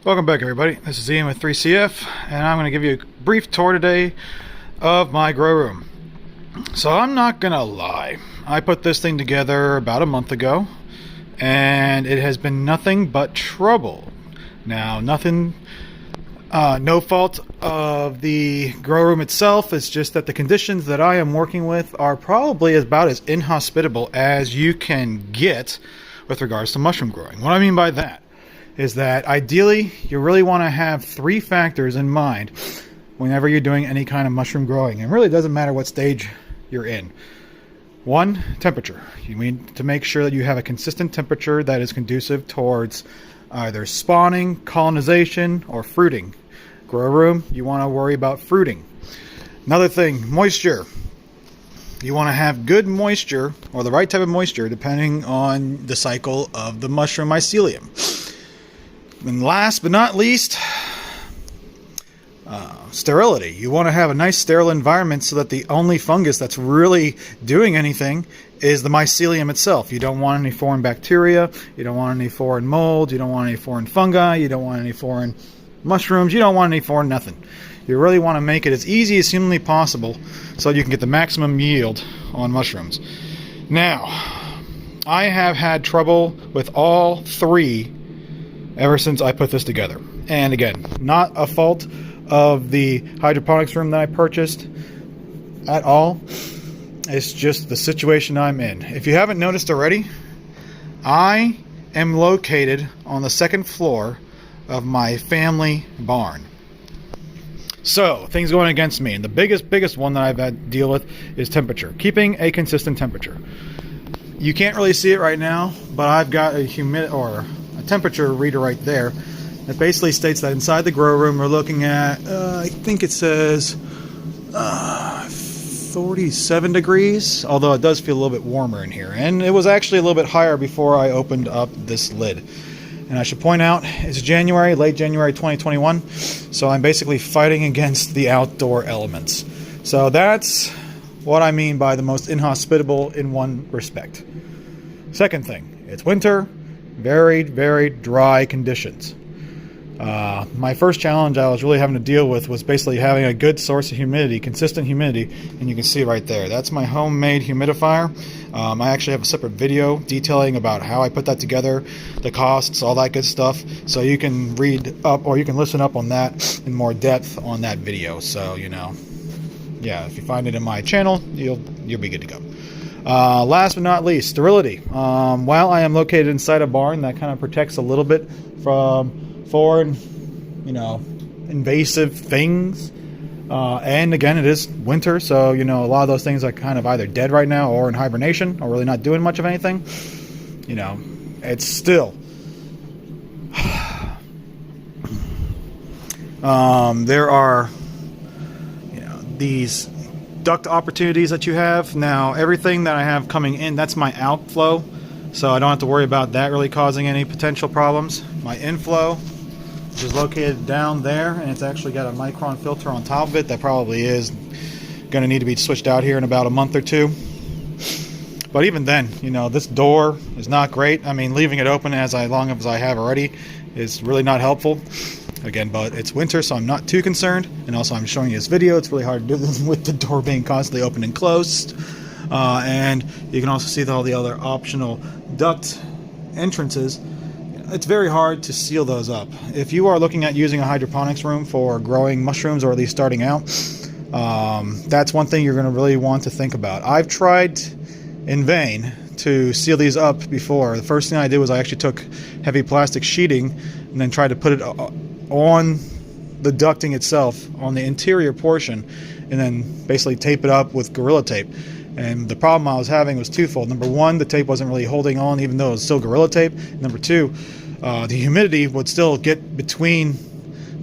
Welcome back, everybody. This is Ian with 3CF, and I'm going to give you a brief tour today of my grow room. So I'm not going to lie. I put this thing together about a month ago, and it has been nothing but trouble. Now, no fault of the grow room itself. It's just that the conditions that I am working with are probably about as inhospitable as you can get with regards to mushroom growing. What I mean by that is that ideally you really want to have three factors in mind whenever you're doing any kind of mushroom growing. It really doesn't matter what stage you're in. One, temperature. You need to make sure that you have a consistent temperature that is conducive towards either spawning, colonization, or fruiting. Grow room, you want to worry about fruiting. Another thing, moisture. You want to have good moisture, or the right type of moisture, depending on the cycle of the mushroom mycelium. And last but not least, sterility. You want to have a nice sterile environment so that the only fungus that's really doing anything is the mycelium itself. You don't want any foreign bacteria, you don't want any foreign mold, you don't want any foreign fungi, you don't want any foreign mushrooms, you don't want any foreign nothing. You really want to make it as easy as humanly possible so you can get the maximum yield on mushrooms. Now, I have had trouble with all three ever since I put this together. And again, not a fault of the hydroponics room that I purchased at all. It's just the situation I'm in. If you haven't noticed already, I am located on the second floor of my family barn. So, things going against me. And the biggest one that I've had to deal with is temperature. Keeping a consistent temperature. You can't really see it right now, but I've got a temperature reader right there that basically states that inside the grow room we're looking at, I think it says 47 degrees, although it does feel a little bit warmer in here. And it was actually a little bit higher before I opened up this lid. And I should point out, it's January, late January 2021, so I'm basically fighting against the outdoor elements. So that's what I mean by the most inhospitable in one respect. Second thing, it's winter, very dry conditions. My first challenge I was really having to deal with was basically having a good source of humidity, consistent humidity, and you can see right there. That's my homemade humidifier. I actually have a separate video detailing about how I put that together, the costs, all that good stuff. So you can read up or you can listen up on that in more depth on that video. So, yeah, if you find it in my channel, you'll be good to go. Last but not least, sterility. While I am located inside a barn, that kind of protects a little bit from foreign, invasive things. And again, it is winter, so a lot of those things are kind of either dead right now or in hibernation or really not doing much of anything. It's still there are these duct opportunities that you have. Now, everything that I have coming in, that's my outflow, so I don't have to worry about that really causing any potential problems. My inflow, which is located down there, and it's actually got a micron filter on top of it that probably is going to need to be switched out here in about a month or two. But even then, this door is not great. I mean, leaving it open as long as I have already is really not helpful. Again, but it's winter, so I'm not too concerned. And also, I'm showing you this video. It's really hard to do this with the door being constantly open and closed. And you can also see all the other optional duct entrances. It's very hard to seal those up. If you are looking at using a hydroponics room for growing mushrooms, or at least starting out, that's one thing you're going to really want to think about. I've tried in vain to seal these up before. The first thing I did was I actually took heavy plastic sheeting and then tried to put it on the ducting itself, on the interior portion, and then basically tape it up with Gorilla Tape. And the problem I was having was twofold. Number one, the tape wasn't really holding on even though it was still Gorilla Tape. Number two, the humidity would still get between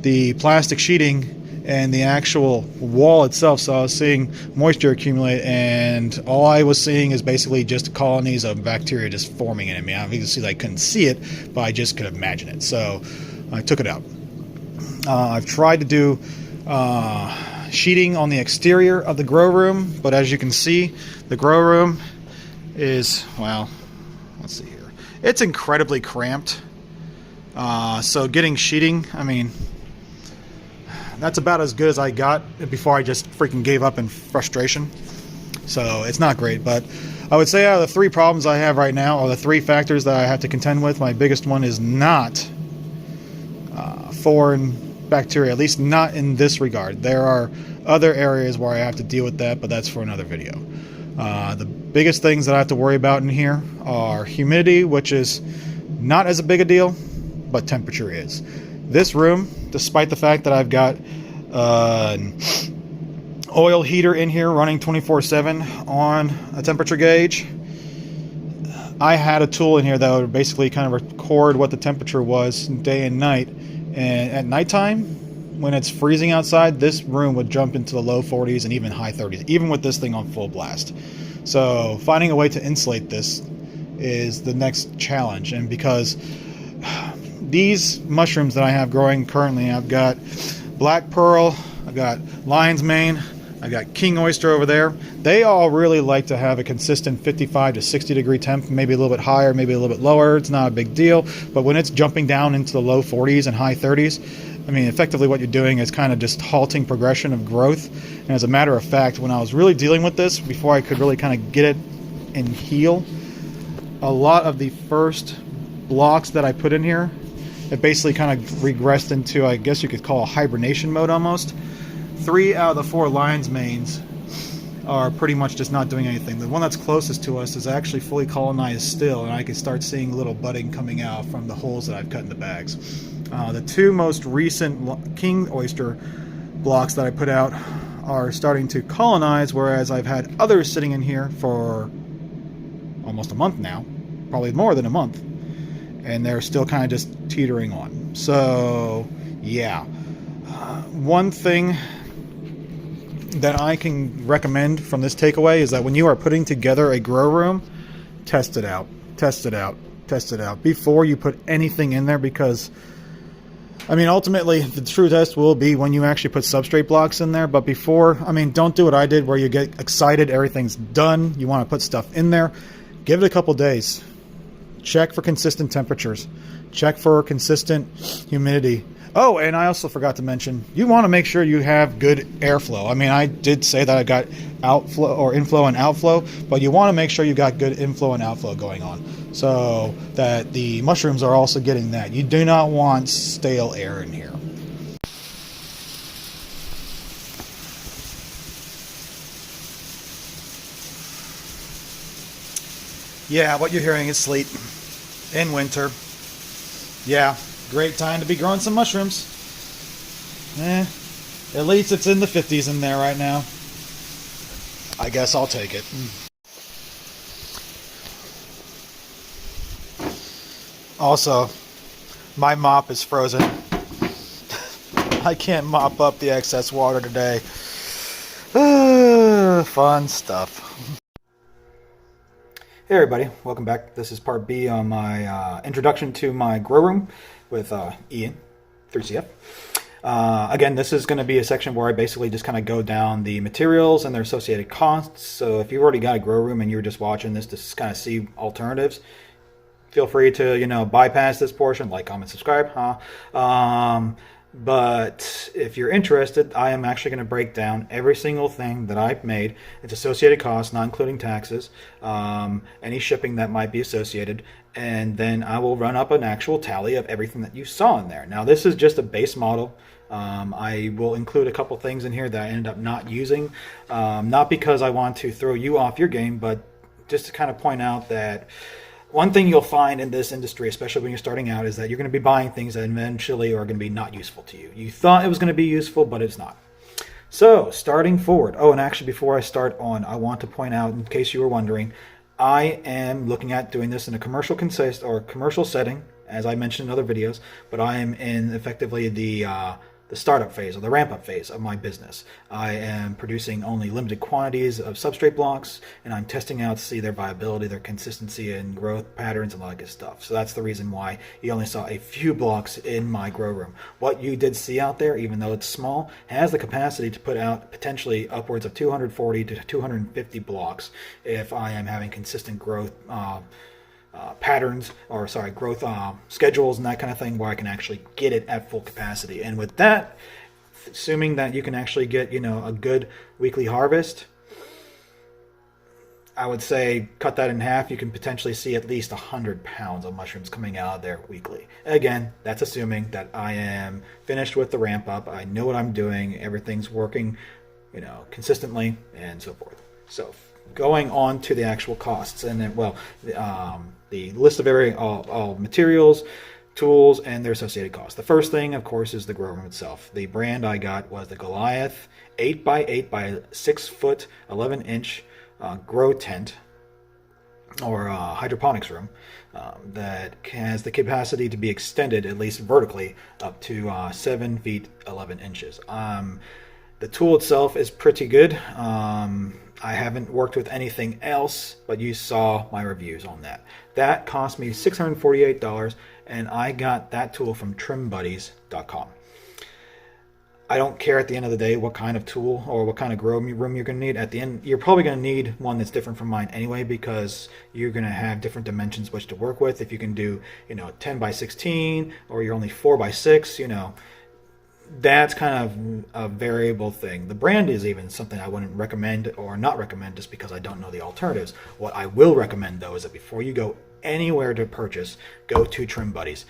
the plastic sheeting and the actual wall itself, so I was seeing moisture accumulate, and all I was seeing is basically just colonies of bacteria just forming in me. Obviously I couldn't see it, but I just could imagine it, so I took it out. I've tried to do sheeting on the exterior of the grow room, but as you can see, the grow room is, well, let's see here, it's incredibly cramped. So getting sheeting, I mean, that's about as good as I got before I just freaking gave up in frustration. So it's not great, but I would say out of the 3 problems I have right now, or the 3 factors that I have to contend with, my biggest one is not foreign bacteria, at least not in this regard. There are other areas where I have to deal with that, but that's for another video. The biggest things that I have to worry about in here are humidity, which is not as big a deal, but temperature is. This room, despite the fact that I've got an oil heater in here running 24/7 on a temperature gauge, I had a tool in here that would basically kind of record what the temperature was day and night. And at nighttime, when it's freezing outside, this room would jump into the low 40s and even high 30s, even with this thing on full blast. So finding a way to insulate this is the next challenge. And because these mushrooms that I have growing currently, I've got black pearl, I've got lion's mane, I've got king oyster over there. They all really like to have a consistent 55 to 60 degree temp, maybe a little bit higher, maybe a little bit lower. It's not a big deal. But when it's jumping down into the low 40s and high 30s, I mean, effectively what you're doing is kind of just halting progression of growth. And as a matter of fact, when I was really dealing with this, before I could really kind of get it and heal, a lot of the first blocks that I put in here, it basically kind of regressed into, I guess you could call a hibernation mode almost. 3 out of the 4 lion's manes are pretty much just not doing anything. The one that's closest to us is actually fully colonized still, and I can start seeing little budding coming out from the holes that I've cut in the bags. The 2 most recent king oyster blocks that I put out are starting to colonize, whereas I've had others sitting in here for almost a month now, probably more than a month, and they're still kind of just teetering on. So yeah, one thing that I can recommend from this takeaway is that when you are putting together a grow room, test it out, test it out, test it out before you put anything in there, because I mean, ultimately the true test will be when you actually put substrate blocks in there. But before, I mean, don't do what I did where you get excited, everything's done, you want to put stuff in there. Give it a couple days. Check for consistent temperatures. Check for consistent humidity. Oh, and I also forgot to mention, you want to make sure you have good airflow. I mean, I did say that I got outflow or inflow and outflow, but you want to make sure you got good inflow and outflow going on so that the mushrooms are also getting that. You do not want stale air in here. Yeah, what you're hearing is sleet in winter. Yeah. Great time to be growing some mushrooms. At least it's in the 50s in there right now. I guess I'll take it. Also, my mop is frozen. I can't mop up the excess water today. Fun stuff. Hey everybody, welcome back. This is part B on my introduction to my grow room with Ian, 3CF. Again, this is going to be a section where I basically just kind of go down the materials and their associated costs. So if you've already got a grow room and you're just watching this to kind of see alternatives, feel free to, you know, bypass this portion, like, comment, subscribe. But if you're interested, I am actually going to break down every single thing that I've made, its associated costs, not including taxes, any shipping that might be associated, and then I will run up an actual tally of everything that you saw in there. Now, this is just a base model. I will include a couple things in here that I ended up not using, not because I want to throw you off your game, but just to kind of point out that one thing you'll find in this industry, especially when you're starting out, is that you're going to be buying things that eventually are going to be not useful to you. You thought it was going to be useful, but it's not. So, starting forward. Oh, and actually, before I start on, I want to point out, in case you were wondering, I am looking at doing this in a commercial setting, as I mentioned in other videos, but I am in effectively the startup phase or the ramp-up phase of my business. I am producing only limited quantities of substrate blocks, and I'm testing out to see their viability, their consistency, and growth patterns, and all that good stuff. So that's the reason why you only saw a few blocks in my grow room. What you did see out there, even though it's small, has the capacity to put out potentially upwards of 240 to 250 blocks if I am having consistent growth patterns, or sorry, growth schedules and that kind of thing, where I can actually get it at full capacity. And with that, assuming that you can actually get, a good weekly harvest, I would say cut that in half. You can potentially see at least 100 pounds of mushrooms coming out of there weekly. Again, that's assuming that I am finished with the ramp up. I know what I'm doing. Everything's working, consistently and so forth. So going on to the actual costs, and then, the list of all materials, tools, and their associated costs. The first thing, of course, is the grow room itself. The brand I got was the Goliath 8x8 by 6 foot 11 inch grow tent, or hydroponics room, that has the capacity to be extended, at least vertically, up to 7 feet 11 inches. The tool itself is pretty good. I haven't worked with anything else, but you saw my reviews on that. That cost me $648, and I got that tool from trimbuddies.com. I don't care at the end of the day what kind of tool or what kind of grow room you're going to need. At the end, you're probably going to need one that's different from mine anyway, because you're going to have different dimensions which to work with. If you can do, 10 by 16, or you're only 4 by 6, that's kind of a variable thing. The brand is even something I wouldn't recommend or not recommend, just because I don't know the alternatives. What I will recommend, though, is that before you go anywhere to purchase, go to Trim Buddies.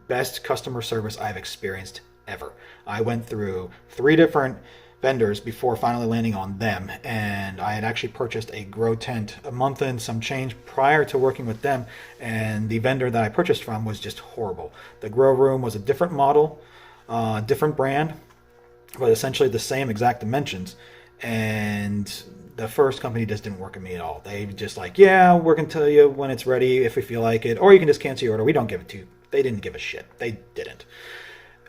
Best customer service I've experienced ever. I went through 3 different vendors before finally landing on them, and I had actually purchased a grow tent a month and some change prior to working with them, and the vendor that I purchased from was just horrible. The grow room was a different model, different brand, but essentially the same exact dimensions, and the first company just didn't work with me at all. They just like, yeah, we're going to tell you when it's ready if we feel like it, or you can just cancel your order. We don't give it to you. They didn't give a shit. They didn't.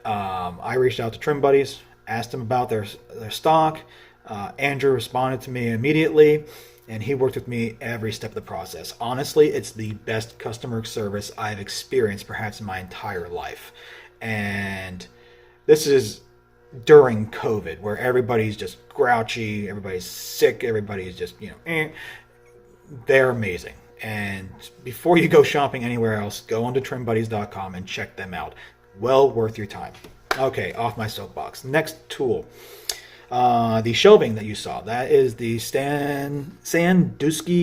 I reached out to Trim Buddies, asked them about their stock. Andrew responded to me immediately, and he worked with me every step of the process. Honestly, it's the best customer service I've experienced perhaps in my entire life. And this is during COVID, where everybody's just grouchy, everybody's sick, everybody's just, they're amazing. And before you go shopping anywhere else, go onto trimbuddies.com and check them out. Well worth your time. Okay, off my soapbox. Next tool. The shelving that you saw. That is the Sandusky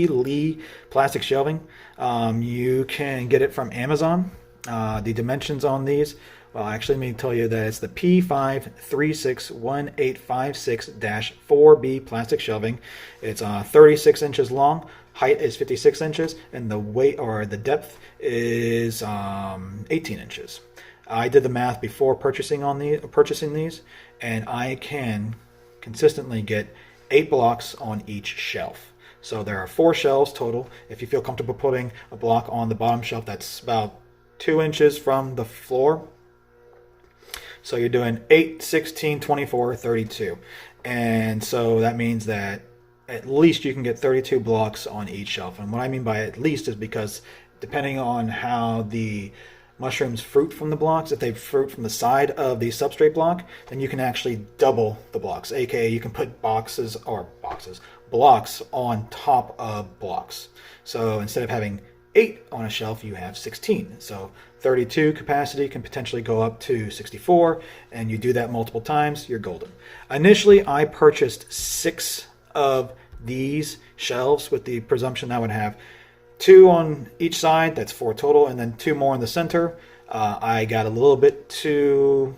Lee plastic shelving. You can get it from Amazon. The dimensions on these, well, actually, let me tell you that it's the P5361856-4B plastic shelving. It's 36 inches long. Height is 56 inches, and the weight, or the depth, is 18 inches. I did the math before purchasing these, and I can consistently get 8 blocks on each shelf. So there are 4 shelves total. If you feel comfortable putting a block on the bottom shelf, that's about 2 inches from the floor. So you're doing 8, 16, 24, 32. And so that means that at least you can get 32 blocks on each shelf. And what I mean by at least is because depending on how the mushrooms fruit from the blocks, if they fruit from the side of the substrate block, then you can actually double the blocks, aka you can put blocks on top of blocks. So instead of having 8 on a shelf, you have 16. So 32 capacity can potentially go up to 64, and you do that multiple times, you're golden. Initially, I purchased 6 of these shelves with the presumption I would have 2 on each side, that's 4 total, and then 2 more in the center. I got a little bit too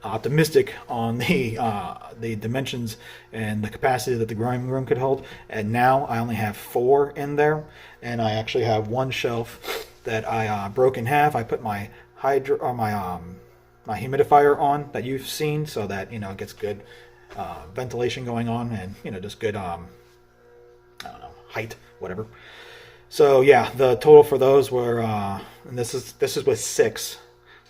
optimistic on the dimensions and the capacity that the growing room could hold, and now I only have 4 in there, and I actually have 1 shelf that I broke in half. I put my my humidifier on that you've seen, so that it gets good ventilation going on, and just good height, whatever. So yeah, the total for those were and this is with 6,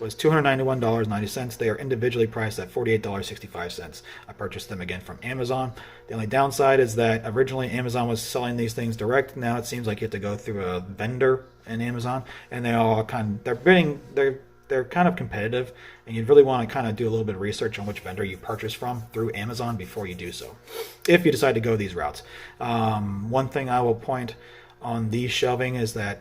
was $291.90. They are individually priced at $48.65. I purchased them again from Amazon. The only downside is that originally Amazon was selling these things direct. Now it seems like you have to go through a vendor in Amazon, and they're kind of competitive, and you'd really want to kind of do a little bit of research on which vendor you purchase from through Amazon before you do so, if you decide to go these routes. One thing I will point on these shelving is that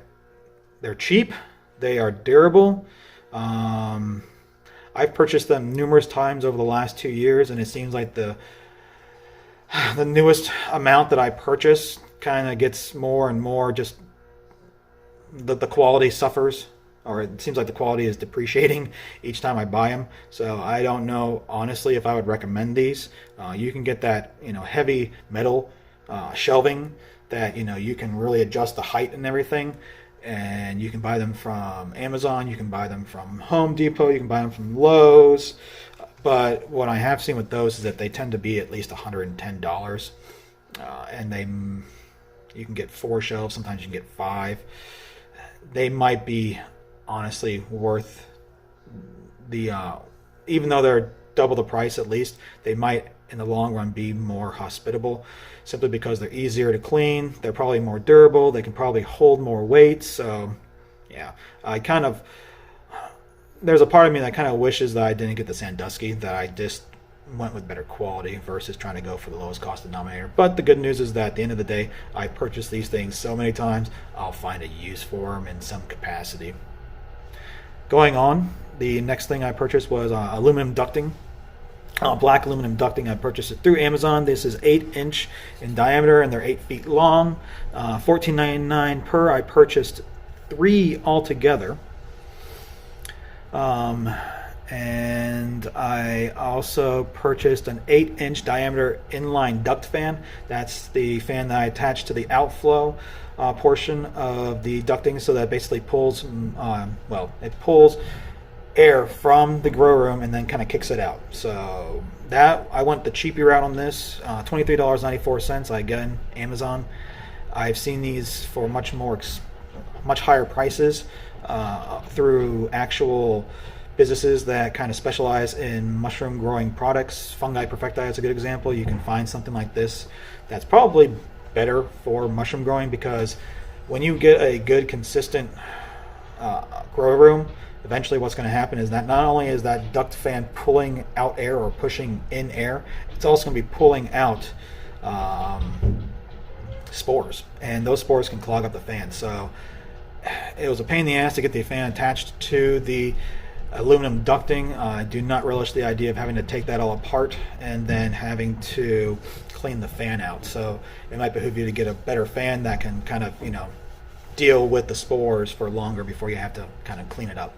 they're cheap, they are durable. I've purchased them numerous times over the last 2 years, and it seems like the newest amount that I purchase kind of gets more and more just the quality suffers, or it seems like the quality is depreciating each time I buy them. So I don't know honestly if I would recommend these. You can get that heavy metal shelving that you can really adjust the height and everything, and you can buy them from Amazon, you can buy them from Home Depot, you can buy them from Lowe's. But what I have seen with those is that they tend to be at least $110, and you can get 4 shelves, sometimes you can get 5. They might be honestly worth the even though they're double the price, at least they might in the long run be more hospitable, simply because they're easier to clean, they're probably more durable, they can probably hold more weight. So yeah, there's a part of me that kind of wishes that I didn't get the Sandusky, that I just went with better quality versus trying to go for the lowest cost denominator. But the good news is that at the end of the day, I purchased these things so many times, I'll find a use for them in some capacity. Going on, the next thing I purchased was aluminum ducting. Black aluminum ducting. I purchased it through Amazon. This is 8-inch in diameter, and they're 8 feet long. $14.99 per. I purchased 3 altogether. And I also purchased an 8-inch diameter inline duct fan. That's the fan that I attached to the outflow portion of the ducting, so that basically pulls, it pulls air from the grow room and then kind of kicks it out. So that I went the cheapy route on this. $23.94. Again, Amazon. I've seen these for much higher prices through actual businesses that kind of specialize in mushroom growing products. Fungi Perfecti is a good example. You can find something like this that's probably better for mushroom growing, because when you get a good consistent grow room, eventually what's going to happen is that not only is that duct fan pulling out air or pushing in air, it's also going to be pulling out spores, and those spores can clog up the fan. So it was a pain in the ass to get the fan attached to the aluminum ducting. I do not relish the idea of having to take that all apart and then having to clean the fan out. So it might behoove you to get a better fan that can kind of deal with the spores for longer before you have to kind of clean it up.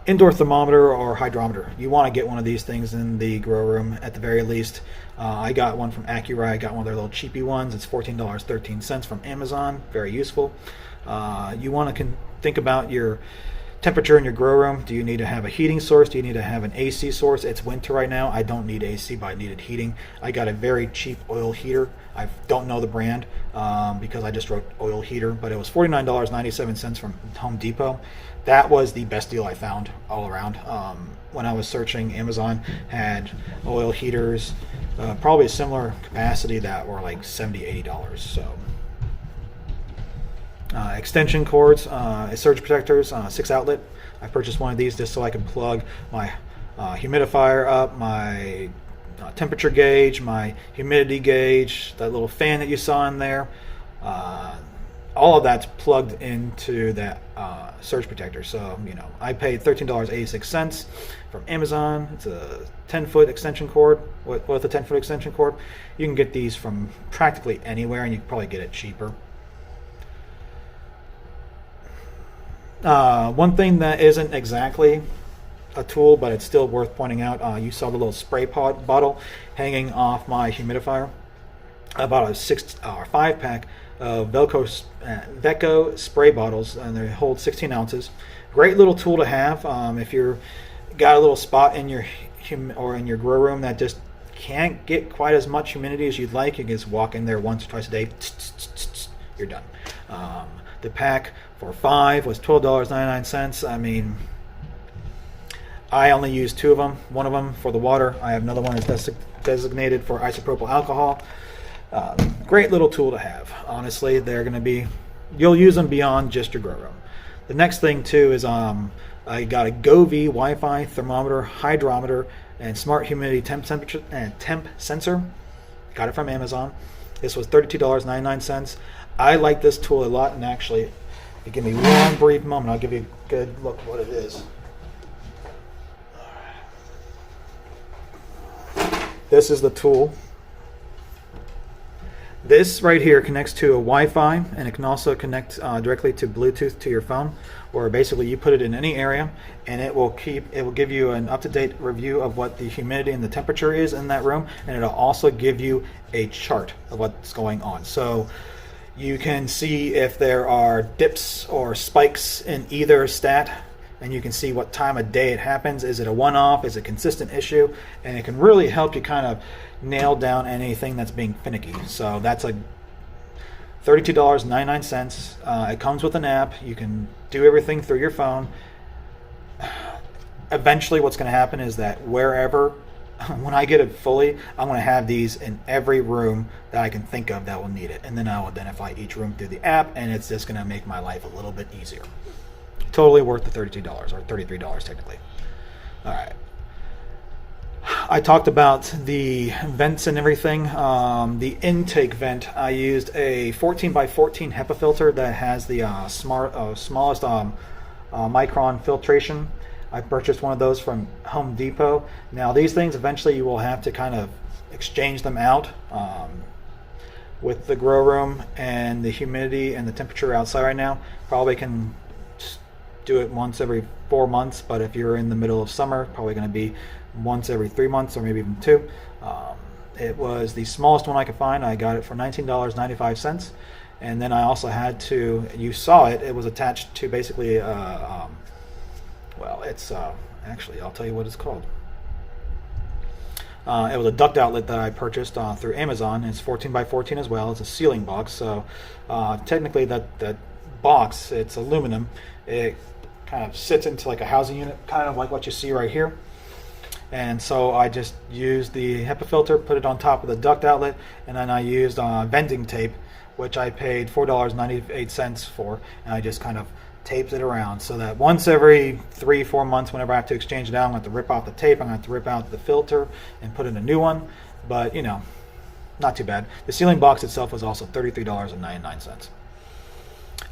Indoor thermometer or hydrometer. You want to get one of these things in the grow room at the very least. I got one from Acura. I got one of their little cheapy ones. It's $14.13 from Amazon. Very useful. You want to think about your temperature in your grow room. Do you need to have a heating source? Do you need to have an AC source? It's winter right now. I don't need AC, but I needed heating. I got a very cheap oil heater. I don't know the brand because I just wrote oil heater, but it was $49.97 from Home Depot. That was the best deal I found all around. When I was searching, Amazon had oil heaters, probably a similar capacity, that were like $70, $80. So extension cords, surge protectors, 6 outlet. I purchased one of these just so I can plug my humidifier up, my temperature gauge, my humidity gauge, that little fan that you saw in there. All of that's plugged into that surge protector. So I paid $13.86 from Amazon. It's a 10-foot extension cord. With a 10-foot extension cord, you can get these from practically anywhere, and you can probably get it cheaper. One thing that isn't exactly a tool, but it's still worth pointing out, you saw the little spray pod bottle hanging off my humidifier. I bought a 5-pack of Vetco spray bottles, and they hold 16 ounces. Great little tool to have if you're got a little spot in your in your grow room that just can't get quite as much humidity as you'd like. You can just walk in there once or twice a day. You're done. The pack for 5 was $12.99. I mean, I only used 2 of them. One of them for the water. I have another one that's designated for isopropyl alcohol. Great little tool to have. Honestly, they're going to be, you'll use them beyond just your grow room. The next thing too is I got a Govee Wi-Fi thermometer, hydrometer, and smart humidity temp sensor. Got it from Amazon. This was $32.99. I like this tool a lot, and actually, if you give me one brief moment, I'll give you a good look at what it is. This is the tool. This right here connects to a Wi-Fi, and it can also connect directly to Bluetooth to your phone, where basically you put it in any area, and it will give you an up-to-date review of what the humidity and the temperature is in that room, and it'll also give you a chart of what's going on. So you can see if there are dips or spikes in either stat, and you can see what time of day it happens. Is it a one-off? Is it a consistent issue? And it can really help you kind of nail down anything that's being finicky. So that's a $32.99. It comes with an app. You can do everything through your phone. Eventually what's going to happen is that wherever, when I get it fully, I'm going to have these in every room that I can think of that will need it. And then I'll identify each room through the app, and it's just going to make my life a little bit easier. Totally worth the $32 or $33 technically. All right. I talked about the vents and everything. The intake vent, I used a 14 by 14 HEPA filter that has the smallest micron filtration. I purchased one of those from Home Depot. Now these things, eventually you will have to kind of exchange them out with the grow room and the humidity and the temperature outside right now. Probably can do it once every 4 months, but if you're in the middle of summer, probably going to be once every 3 months or maybe even 2. It was the smallest one I could find. I got it for $19.95, and then I also had to, you saw it, it was attached to basically well, it's actually, I'll tell you what it's called. It was a duct outlet that I purchased through Amazon. It's 14 by 14 as well. It's a ceiling box, so technically that box, it's aluminum. It kind of sits into like a housing unit, kind of like what you see right here. And so I just used the HEPA filter, put it on top of the duct outlet, and then I used venting tape, which I paid $4.98 for, and I just kind of taped it around so that once every 3-4 months, whenever I have to exchange it out, I'm going to have to rip out the tape, I'm going to have to rip out the filter and put in a new one. But, you know, not too bad. The ceiling box itself was also $33.99.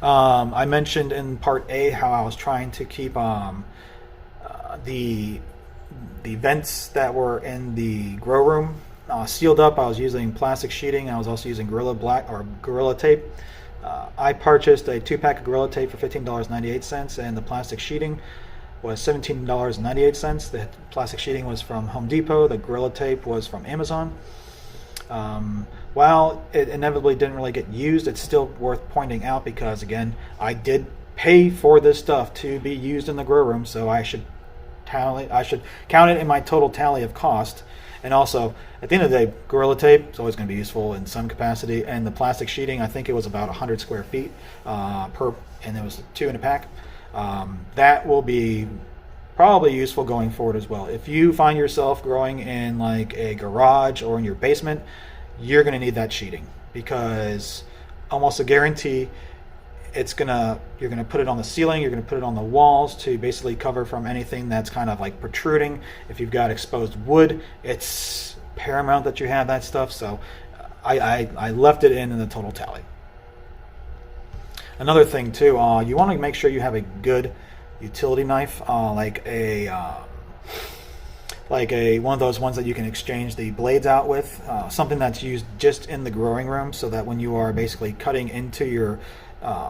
I mentioned in part A how I was trying to keep the vents that were in the grow room sealed up. I was using plastic sheeting. I was also using Gorilla Tape. I purchased a 2-pack of Gorilla Tape for $15.98, and the plastic sheeting was $17.98. The plastic sheeting was from Home Depot. The Gorilla Tape was from Amazon. While it inevitably didn't really get used, it's still worth pointing out because, again, I did pay for this stuff to be used in the grow room, so I should count it in my total tally of cost. And also, at the end of the day, Gorilla Tape is always going to be useful in some capacity, and the plastic sheeting, I think it was about 100 square feet and it was 2 in a pack. That will be probably useful going forward as well. If you find yourself growing in like a garage or in your basement, you're going to need that sheeting, because almost a guarantee you're gonna put it on the ceiling, you're gonna put it on the walls to basically cover from anything that's kind of like protruding. If you've got exposed wood, it's paramount that you have that stuff. So I left it in the total tally. Another thing too, you want to make sure you have a good utility knife, like one of those ones that you can exchange the blades out with, something that's used just in the growing room, so that when you are basically cutting into your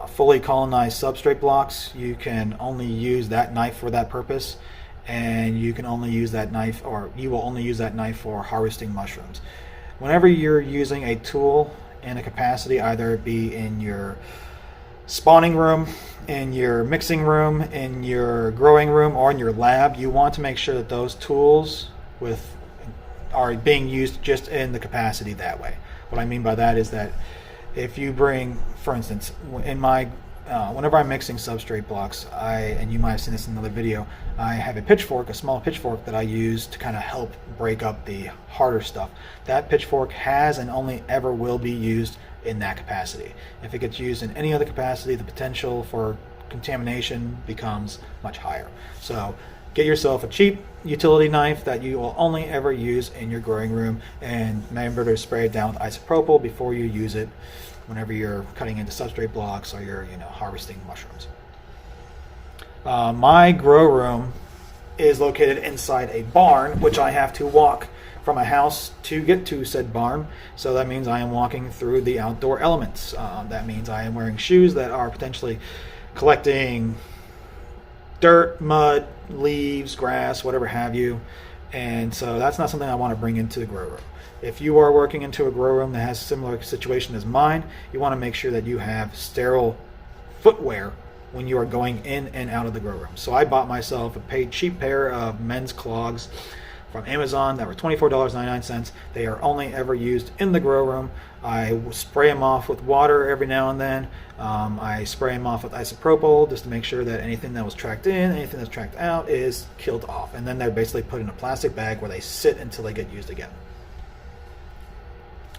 fully colonized substrate blocks, you can only use that knife for that purpose, and you can only use that knife, or you will only use that knife for harvesting mushrooms. Whenever you're using a tool in a capacity, either it be in your spawning room, in your mixing room, in your growing room, or in your lab, you want to make sure that those tools are being used just in the capacity that way. What I mean by that is that if you bring, for instance, in my whenever I'm mixing substrate blocks, and you might have seen this in another video, I have a pitchfork, a small pitchfork that I use to kind of help break up the harder stuff. That pitchfork has and only ever will be used in that capacity. If it gets used in any other capacity, the potential for contamination becomes much higher. So get yourself a cheap utility knife that you will only ever use in your growing room, and remember to spray it down with isopropyl before you use it whenever you're cutting into substrate blocks or you're harvesting mushrooms. My grow room is located inside a barn, which I have to walk from a house to get to said barn. So that means I am walking through the outdoor elements. That means I am wearing shoes that are potentially collecting dirt, mud, leaves, grass, whatever have you. And so that's not something I want to bring into the grow room. If you are working into a grow room that has a similar situation as mine, you want to make sure that you have sterile footwear when you are going in and out of the grow room. So I bought myself a cheap pair of men's clogs from Amazon that were $24.99. They are only ever used in the grow room. I spray them off with water every now and then. I spray them off with isopropyl just to make sure that anything that was tracked in, anything that's tracked out is killed off. And then they're basically put in a plastic bag where they sit until they get used again.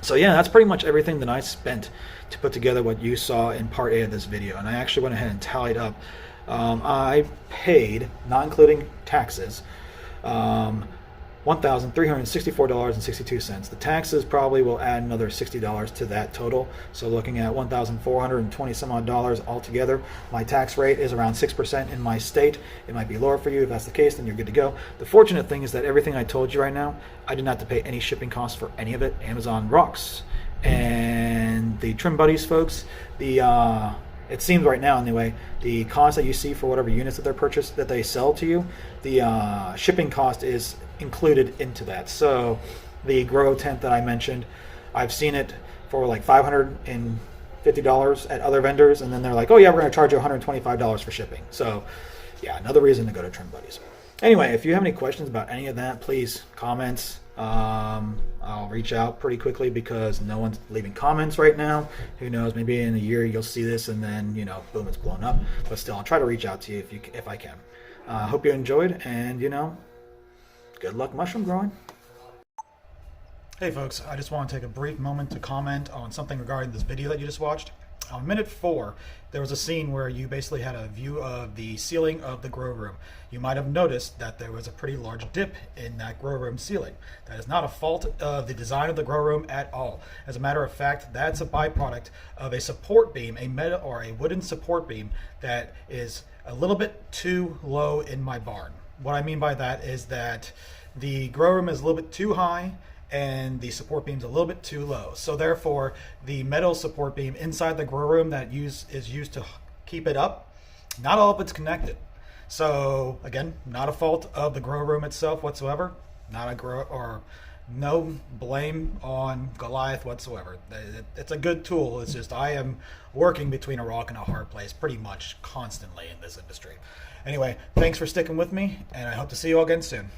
So yeah, that's pretty much everything that I spent to put together what you saw in part A of this video. And I actually went ahead and tallied up. I paid, not including taxes, $1,364.62. The taxes probably will add another $60 to that total. So looking at $1,420 some odd dollars altogether. My tax rate is around 6% in my state. It might be lower for you. If that's the case, then you're good to go. The fortunate thing is that everything I told you right now, I did not have to pay any shipping costs for any of it. Amazon rocks. And the Trim Buddies folks, it seems right now anyway, the cost that you see for whatever units that they're purchased, that they sell to you, the shipping cost is included into that. So the grow tent that I mentioned, I've seen it for like $550 at other vendors, and then they're like, oh yeah, we're going to charge you $125 for shipping. So yeah, another reason to go to Trim Buddies. Anyway, if you have any questions about any of that, please comments. I'll reach out pretty quickly because no one's leaving comments right now. Who knows, maybe in a year you'll see this and then, boom, it's blown up. But still, I'll try to reach out to you if I can. Hope you enjoyed, and, good luck mushroom growing. Hey folks, I just want to take a brief moment to comment on something regarding this video that you just watched. On minute 4, there was a scene where you basically had a view of the ceiling of the grow room. You might have noticed that there was a pretty large dip in that grow room ceiling. That is not a fault of the design of the grow room at all. As a matter of fact, that's a byproduct of a support beam, a metal or a wooden support beam that is a little bit too low in my barn. What I mean by that is that the grow room is a little bit too high and the support beam's a little bit too low. So therefore, the metal support beam inside the grow room that is used to keep it up, not all of it's connected. So again, not a fault of the grow room itself whatsoever. No blame on Goliath whatsoever. It's a good tool. It's just I am working between a rock and a hard place pretty much constantly in this industry. Anyway, thanks for sticking with me, and I hope to see you all again soon.